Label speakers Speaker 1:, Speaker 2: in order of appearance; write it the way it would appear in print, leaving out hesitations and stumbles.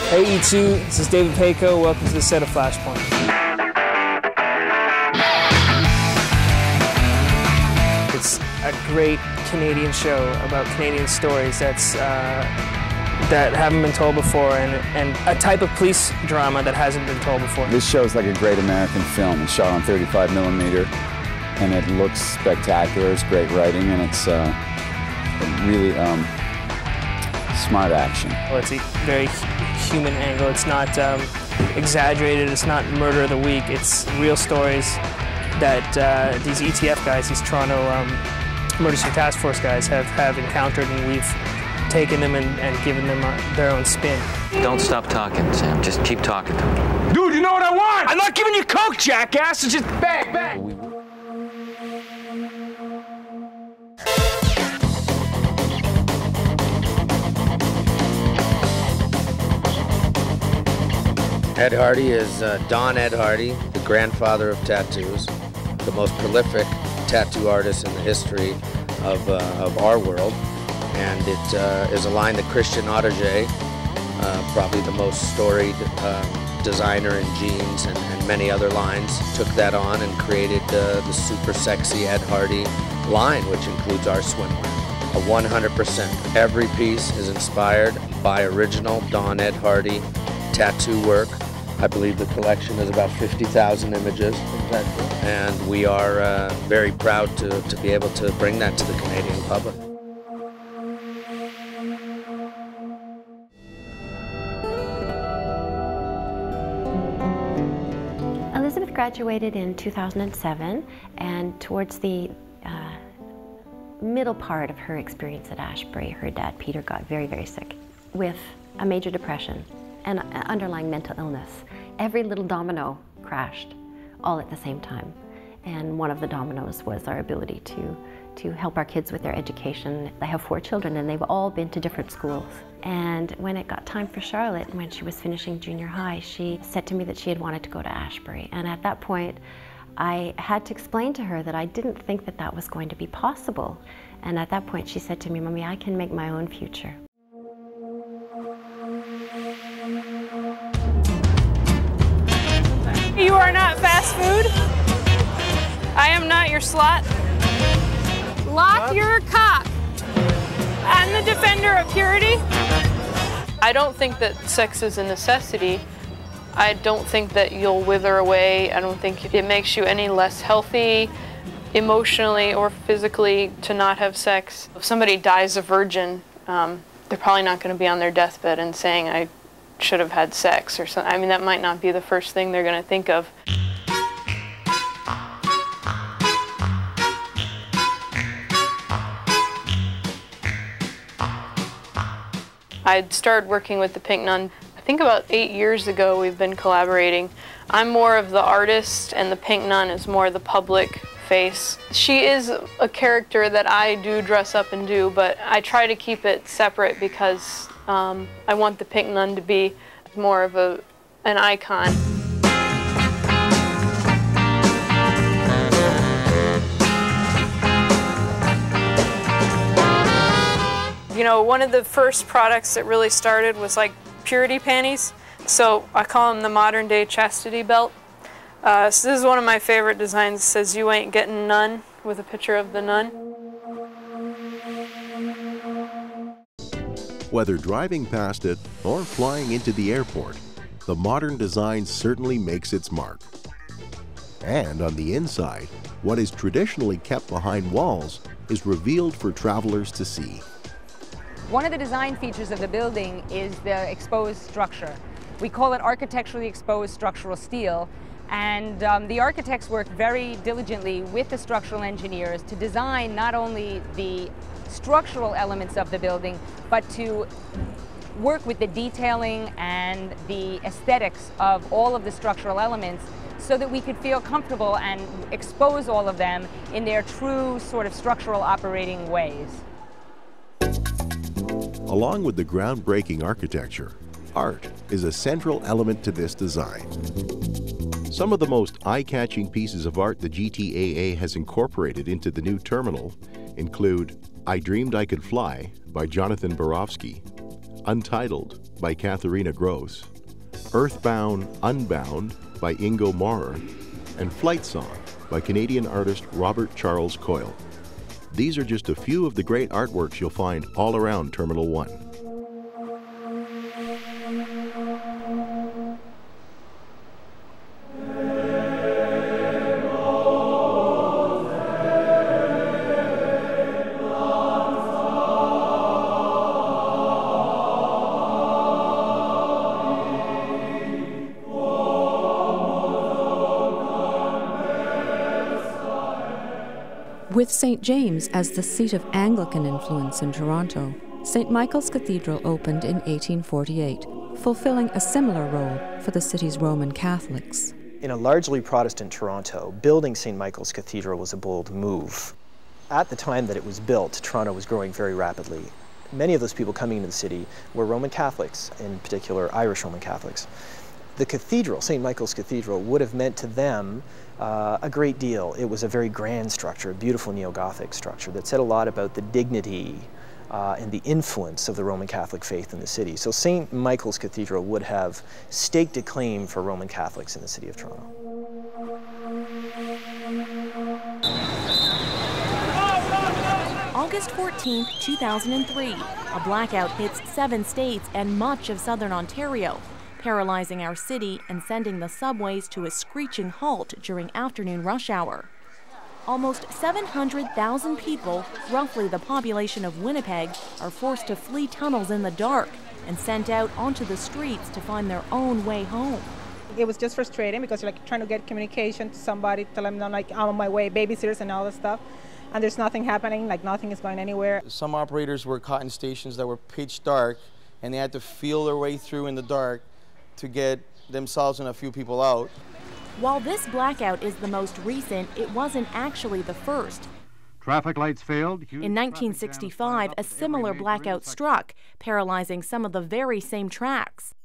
Speaker 1: Hey E2, this is David Payco. Welcome to the set of Flashpoint. It's a great Canadian show about Canadian stories that haven't been told before, and a type of police drama that hasn't been told before.
Speaker 2: This show is like a great American film. It's shot on 35mm, and it looks spectacular. It's great writing, and it's really smart action.
Speaker 1: Well, it's a very human angle. It's not exaggerated. It's not murder of the week. It's real stories that these ETF guys, these Toronto Murder Scene Task Force guys have encountered, and we've taken them and given them their own spin.
Speaker 3: Don't stop talking, Sam. Just keep talking to me.
Speaker 4: Dude, you know what I want? I'm not giving you coke, jackass. It's just bang, bang.
Speaker 5: Ed Hardy is Don Ed Hardy, the grandfather of tattoos, the most prolific tattoo artist in the history of our world. And it is a line that Christian Audiger, probably the most storied designer in jeans and many other lines, took that on and created the super sexy Ed Hardy line, which includes our swimwear. 100%. Every piece is inspired by original Don Ed Hardy tattoo work. I believe the collection is about 50,000 images. Exactly. And we are very proud to be able to bring that to the Canadian public.
Speaker 6: Elizabeth graduated in 2007, and towards the middle part of her experience at Ashbury, her dad, Peter, got very, very sick with a major depression and underlying mental illness. Every little domino crashed all at the same time. And one of the dominoes was our ability to help our kids with their education. I have 4 children, and they've all been to different schools. And when it got time for Charlotte, when she was finishing junior high, she said to me that she had wanted to go to Ashbury. And at that point, I had to explain to her that I didn't think that that was going to be possible. And at that point, she said to me, "Mommy, I can make my own future."
Speaker 7: You are not fast food. I am not your slut. Lock your cock. I'm the defender of purity. I don't think that sex is a necessity. I don't think that you'll wither away. I don't think it makes you any less healthy emotionally or physically to not have sex. If somebody dies a virgin, they're probably not going to be on their deathbed and saying, "I should have had sex," or something. I mean, that might not be the first thing they're going to think of. I'd started working with the Pink Nun, I think about 8 years ago. We've been collaborating. I'm more of the artist, and the Pink Nun is more the public face. She is a character that I do dress up and do, but I try to keep it separate because I want the Pink Nun to be more of an icon. You know, one of the first products that really started was like purity panties. So I call them the modern day chastity belt. So this is one of my favorite designs. It says, "You ain't getting none," with a picture of the nun.
Speaker 8: Whether driving past it or flying into the airport, the modern design certainly makes its mark. And on the inside, what is traditionally kept behind walls is revealed for travelers to see.
Speaker 9: One of the design features of the building is the exposed structure. We call it architecturally exposed structural steel, and the architects worked very diligently with the structural engineers to design not only the structural elements of the building, but to work with the detailing and the aesthetics of all of the structural elements so that we could feel comfortable and expose all of them in their true sort of structural operating ways.
Speaker 8: Along with the groundbreaking architecture, art is a central element to this design. Some of the most eye-catching pieces of art the GTAA has incorporated into the new terminal include "I Dreamed I Could Fly" by Jonathan Borofsky, Untitled by Katharina Gross, Earthbound Unbound by Ingo Maurer, and Flight Song by Canadian artist Robert Charles Coyle. These are just a few of the great artworks you'll find all around Terminal 1.
Speaker 10: With St. James as the seat of Anglican influence in Toronto, St. Michael's Cathedral opened in 1848, fulfilling a similar role for the city's Roman Catholics.
Speaker 11: In a largely Protestant Toronto, building St. Michael's Cathedral was a bold move. At the time that it was built, Toronto was growing very rapidly. Many of those people coming into the city were Roman Catholics, in particular Irish Roman Catholics. The cathedral, St. Michael's Cathedral, would have meant to them a great deal. It was a very grand structure, a beautiful neo-Gothic structure that said a lot about the dignity and the influence of the Roman Catholic faith in the city. So St. Michael's Cathedral would have staked a claim for Roman Catholics in the city of Toronto.
Speaker 12: August 14, 2003, a blackout hits 7 states and much of southern Ontario, paralyzing our city and sending the subways to a screeching halt during afternoon rush hour. Almost 700,000 people, roughly the population of Winnipeg, are forced to flee tunnels in the dark and sent out onto the streets to find their own way home.
Speaker 13: It was just frustrating because you're like trying to get communication to somebody, tell them I'm on my way, babysitters and all this stuff, and there's nothing happening, like nothing is going anywhere.
Speaker 14: Some operators were caught in stations that were pitch dark, and they had to feel their way through in the dark to get themselves and a few people out.
Speaker 12: While this blackout is the most recent, it wasn't actually the first.
Speaker 15: Traffic lights failed.
Speaker 12: In 1965, a similar blackout struck, paralyzing some of the very same tracks.